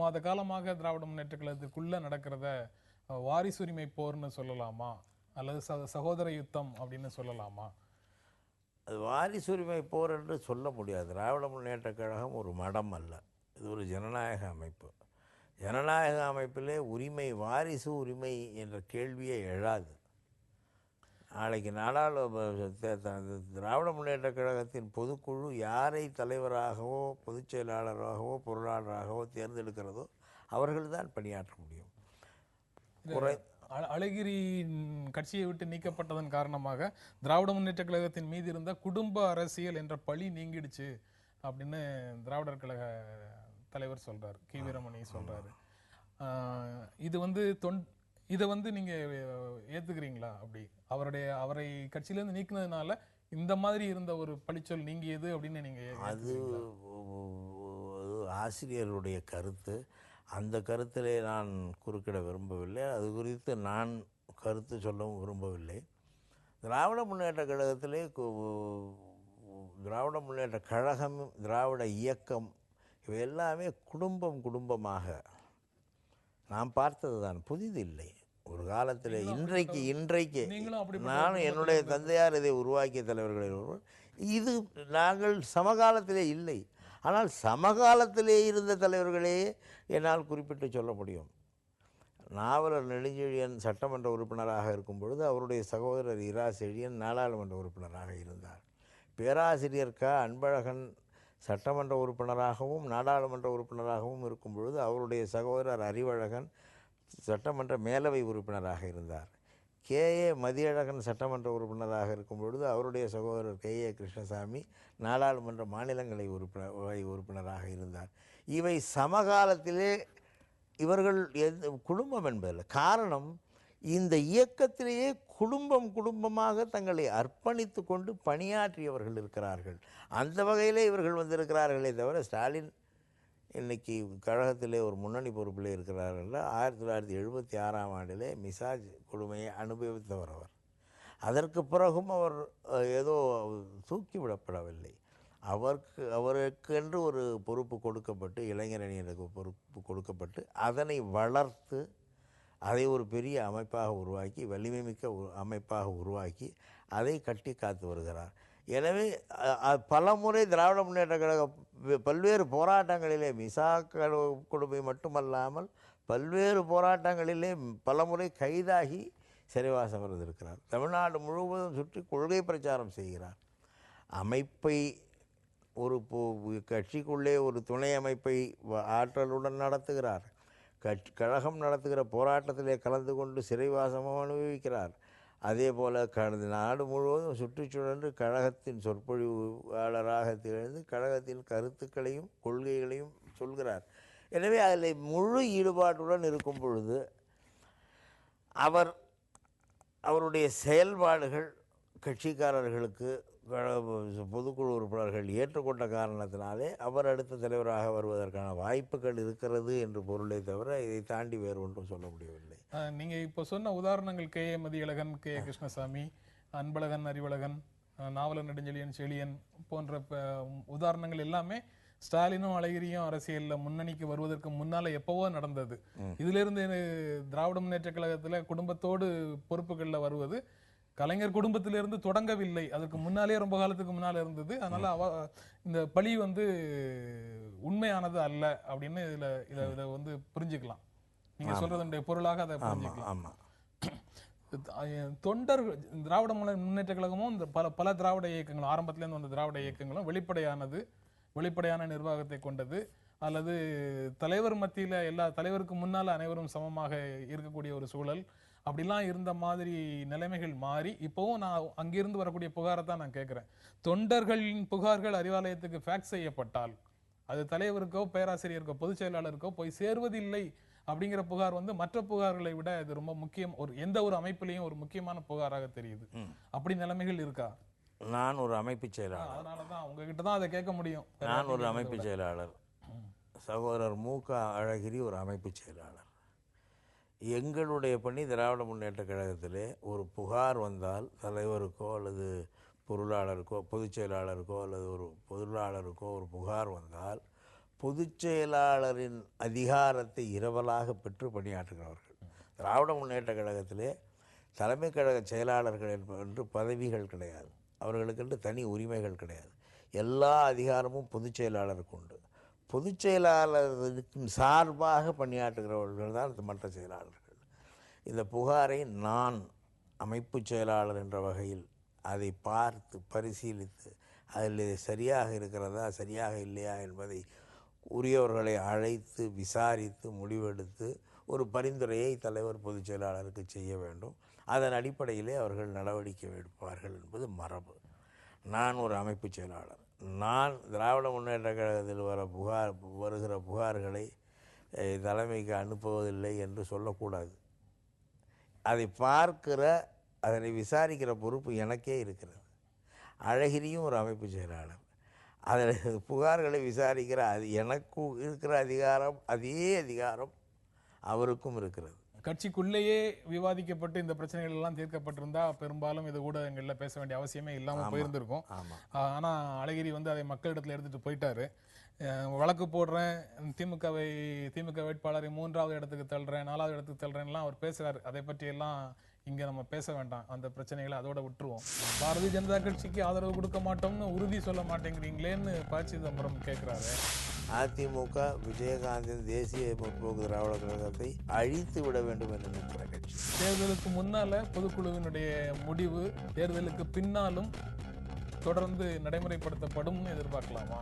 மாத காலமாக திராவிட முன்னேற்ற கழகத்துக்குள்ள நடக்கிறத வாரிசுரிமை போர்னு சொல்லலாமா, அல்லது சகோதர யுத்தம் அப்படின்னு சொல்லலாமா? அது வாரிசுரிமை போர் என்று சொல்ல முடியாது. திராவிட முன்னேற்ற கழகம் ஒரு மடம் அல்ல, இது ஒரு ஜனநாயக அமைப்பு. ஜனநாயக அமைப்பிலே உரிமை, வாரிசு உரிமை என்ற கேள்வியே எழாது. நாளைக்கு திராவிட முன்னேற்ற கழகத்தின் பொதுக்குழு யாரை தலைவராகவோ பொதுச் செயலாளராகவோ பொருளாளராகவோ தேர்ந்தெடுக்கிறதோ அவர்கள்தான் பணியாற்ற முடியும். அழகிரி கட்சியை விட்டு நீக்கப்பட்டதன் காரணமாக திராவிட முன்னேற்ற கழகத்தின் மீது இருந்த குடும்ப அரசியல் என்ற பழி நீங்கிடுச்சு அப்படின்னு திராவிடர் கழக தலைவர் சொல்றாரு, கி வீரமணி சொல்றாரு. இது வந்து இதை வந்து நீங்க ஏத்துக்கிறீங்களா? அப்படி அவரை கட்சியிலேருந்து நீக்கினதுனால இந்த மாதிரி இருந்த ஒரு பழிச்சொல் நீங்கியது அப்படின்னு நீங்க அது ஆசிரியருடைய கருத்து. அந்த கருத்திலே நான் குறுக்கிட விரும்பவில்லை, அது குறித்து நான் கருத்து சொல்லவும் விரும்பவில்லை. திராவிட முன்னேற்ற கழகத்திலே திராவிட முன்னேற்ற கழகம், திராவிட இயக்கம், இவை எல்லாமே குடும்பமாக நாம் பார்த்தது தான், புதிது இல்லை. ஒரு காலத்தில் இன்றைக்கு நானும் என்னுடைய தந்தையார் இதை உருவாக்கிய தலைவர்களில் ஒருவர். இது நாங்கள் சமகாலத்திலே இல்லை, ஆனால் சமகாலத்திலே இருந்த தலைவர்களே என்னால் குறிப்பிட்டு சொல்ல முடியும். நாவலர் நெடுஞ்செழியன் சட்டமன்ற உறுப்பினராக இருக்கும் பொழுது அவருடைய சகோதரர் இரா செழியன் நாடாளுமன்ற உறுப்பினராக இருந்தார். பேராசிரியர் அன்பழகன் சட்டமன்ற உறுப்பினராகவும் நாடாளுமன்ற உறுப்பினராகவும் இருக்கும் பொழுது அவருடைய சகோதரர் அறிவழகன் சட்டமன்ற மேலவை உறுப்பினராக இருந்தார். KA மதியழகன் சட்டமன்ற உறுப்பினராக இருக்கும் பொழுது அவருடைய சகோதரர் KA கிருஷ்ணசாமி நாடாளுமன்ற மாநிலங்களை உறுப்பினராக இருந்தார். இவை சமகாலத்திலே இவர்கள் குடும்பம் என்பதில்லை. காரணம், இந்த இயக்கத்திலேயே குடும்பமாக தங்களை அர்ப்பணித்து கொண்டு பணியாற்றியவர்கள் இருக்கிறார்கள். அந்த வகையிலே இவர்கள் வந்திருக்கிறார்களே தவிர, ஸ்டாலின் இன்றைக்கி கழகத்திலே ஒரு முன்னணி பொறுப்பிலே இருக்கிறார்கள். 1976ஆம் ஆண்டிலே மிசாஜ் கொடுமையை அனுபவித்தவர் அவர். அதற்கு பிறகும் அவர் ஏதோ தூக்கிவிடப்படவில்லை. அவருக்கென்று ஒரு பொறுப்பு கொடுக்கப்பட்டு, இளைஞரணியினருக்கு பொறுப்பு கொடுக்கப்பட்டு, அதனை வளர்த்து அதை ஒரு பெரிய அமைப்பாக உருவாக்கி, வலிமைமிக்க அமைப்பாக உருவாக்கி அதை கட்டி காத்து வருகிறார். எனவே பல முறை திராவிட முன்னேற்ற கழக பல்வேறு போராட்டங்களிலே, மிசா கொடுமை மட்டுமல்லாமல் பல்வேறு போராட்டங்களிலே பல முறை கைதாகி சிறைவாசம் இருந்திருக்கிறார். தமிழ்நாடு முழுவதும் சுற்றி கொள்கை பிரச்சாரம் செய்கிறார். அமைப்பை ஒரு கட்சிக்குள்ளே ஒரு துணை அமைப்பை ஆற்றலுடன் நடத்துகிறார். கழகம் நடத்துகிற போராட்டத்திலே கலந்து கொண்டு சிறைவாசமும் அனுபவிக்கிறார். அதே போல் நாடு முழுவதும் சுற்றுச்சூழல் கழகத்தின் சொற்பொழிவாளராக திகழ்ந்து கழகத்தின் கருத்துக்களையும் கொள்கைகளையும் சொல்கிறார். எனவே அதில் முழு ஈடுபாட்டுடன் இருக்கும் பொழுது அவருடைய செயல்பாடுகள் கட்சிக்காரர்களுக்கு, பொதுக்குழு உறுப்பினர்கள் ஏற்றுக்கொண்ட காரணத்தினாலே அவர் அடுத்த தலைவராக வருவதற்கான வாய்ப்புகள் இருக்கிறது என்று பொருளை தவிர இதை தாண்டி வேறு ஒன்றும் சொல்ல முடியவில்லை. நீங்கள் இப்போ சொன்ன உதாரணங்கள் KA மதியழகன், KA கிருஷ்ணசாமி, அன்பழகன், அறிவழகன், நாவலர் நெடுஞ்செழியன், செழியன் போன்ற உதாரணங்கள் எல்லாமே ஸ்டாலினும் அழகிரியும் அரசியலில் முன்னணிக்கு வருவதற்கு முன்னால எப்பவோ நடந்தது. இதிலிருந்து திராவிட முன்னேற்ற கழகத்தில் குடும்பத்தோடு பொறுப்புகளில் வருவது கலைஞர் குடும்பத்திலிருந்து தொடங்கவில்லை, அதற்கு முன்னாலே ரொம்ப காலத்துக்கு முன்னால இருந்தது. அதனால இந்த பழி வந்து உண்மையானது அல்ல அப்படின்னு இதை வந்து புரிஞ்சுக்கலாம். நீங்க சொல்றதுடைய பொருளாக அதை புரிஞ்சுக்கலாம். தொண்டர் திராவிட முன்னேற்ற கழகமும் இந்த பல திராவிட இயக்கங்களும், ஆரம்பத்திலேருந்து வந்த திராவிட இயக்கங்களும் வெளிப்படையான நிர்வாகத்தை கொண்டது, அல்லது தலைவர் மத்தியில் எல்லா தலைவருக்கு முன்னால் அனைவரும் சமமாக இருக்கக்கூடிய ஒரு சூழல், அப்படிலாம் இருந்த மாதிரி நிலைமைகள் மாறி இப்போவும் நான் அங்கிருந்து வரக்கூடிய புகாரை தான் நான் கேட்குறேன். தொண்டர்களின் புகார்கள் அறிவாலயத்துக்கு ஃபேக்ஸ் செய்யப்பட்டால் அது தலைவருக்கோ பேராசிரியருக்கோ பொதுச் செயலாளருக்கோ போய் சேர்வதில்லை அப்படிங்கிற புகார் வந்து மற்ற புகார்களை விட இது ரொம்ப முக்கியம், எந்த ஒரு அமைப்பிலையும் ஒரு முக்கியமான புகாராக தெரியுது. அப்படி நிலைமைகள் இருக்கா? நான் ஒரு அமைப்பு செயலாளர், அதனாலதான் உங்ககிட்ட தான் அதை கேட்க முடியும். நான் ஒரு அமைப்பு செயலாளர், சகோதரர் மூக அழகிரி ஒரு அமைப்பு செயலாளர். எங்களுடைய பணி திராவிட முன்னேற்ற கழகத்திலே ஒரு புகார் வந்தால் தலைவருக்கோ அல்லது பொருளாளருக்கோ பொதுச் செயலாளருக்கோ அல்லது ஒரு பொருளாளருக்கோ ஒரு புகார் வந்தால் பொதுச் செயலாளரின் அதிகாரத்தை இரவலாக பெற்று பணியாற்றுகிறவர்கள். திராவிட முன்னேற்றக் கழகத்திலே தலைமை கழக செயலாளர்கள் என்று பதவிகள் கிடையாது, அவர்களுக்கென்று தனி உரிமைகள் கிடையாது. எல்லா அதிகாரமும் பொதுச் செயலாளருக்கு உண்டு. பொதுச் செயலாளருக்கு சார்பாக பணியாற்றுகிறவர்கள் தான் மற்ற செயலாளர்கள். இந்த புகாரை நான் அமைப்பு செயலாளர் என்ற வகையில் அதை பார்த்து பரிசீலித்து அதில் இது சரியாக இருக்கிறதா சரியாக இல்லையா என்பதை உரியவர்களை அழைத்து விசாரித்து முடிவெடுத்து ஒரு பரிந்துரையை தலைவர் பொதுச் செயலாளருக்கு செய்ய வேண்டும். அதன் அடிப்படையிலே அவர்கள் நடவடிக்கை எடுப்பார்கள் என்பது மரபு. நான் ஒரு அமைப்பு செயலாளர். நான் திராவிட முன்னேற்ற கழகத்தில் வருகிற புகார்களை தலைமைக்கு அனுப்புவதில்லை என்று சொல்லக்கூடாது. அதை பார்க்கிற அதனை விசாரிக்கிற பொறுப்பு எனக்கே இருக்கிறது. அழகிரியும் ஒரு அமைப்பு செயலாளர். அதில் புகார்களை விசாரிக்கிற அது எனக்கு இருக்கிற அதிகாரம், அதே அதிகாரம் அவருக்கும் இருக்கிறது. கட்சிக்குள்ளேயே விவாதிக்கப்பட்டு இந்த பிரச்சனைகள் எல்லாம் தீர்க்கப்பட்டிருந்தா பெரும்பாலும் இது ஊடகங்களில் பேச வேண்டிய அவசியமே இல்லாமல் போயிருந்திருக்கும். ஆனால் அழகிரி அதை மக்களிடத்தில் எடுத்துகிட்டு போயிட்டாரு. வழக்கு போடுறேன், திமுக வேட்பாளரை 3வது இடத்துக்கு தள்ளுறேன், 4வது இடத்துக்கு தள்ளுறேன்லாம் அவர் பேசுகிறார். அதை பற்றியெல்லாம் இங்கே நம்ம பேச வேண்டாம். அந்த பிரச்சனைகளை அதோட விட்டுருவோம். பாரதிய ஜனதா கட்சிக்கு ஆதரவு கொடுக்க மாட்டோம்னு உறுதி சொல்ல மாட்டேங்கிறீங்களேன்னு ப. சிதம்பரம் கேட்குறாரு. அதிமுக விஜயகாந்தின் தேசிய முற்போக்கு திராவிட கழகத்தை அழித்து விட வேண்டும் என்று நினைக்கிற கட்சி. தேர்தலுக்கு முன்னால பொதுக்குழுவினுடைய முடிவு தேர்தலுக்கு பின்னாலும் தொடர்ந்து நடைமுறைப்படுத்தப்படும் எதிர்பார்க்கலாமா?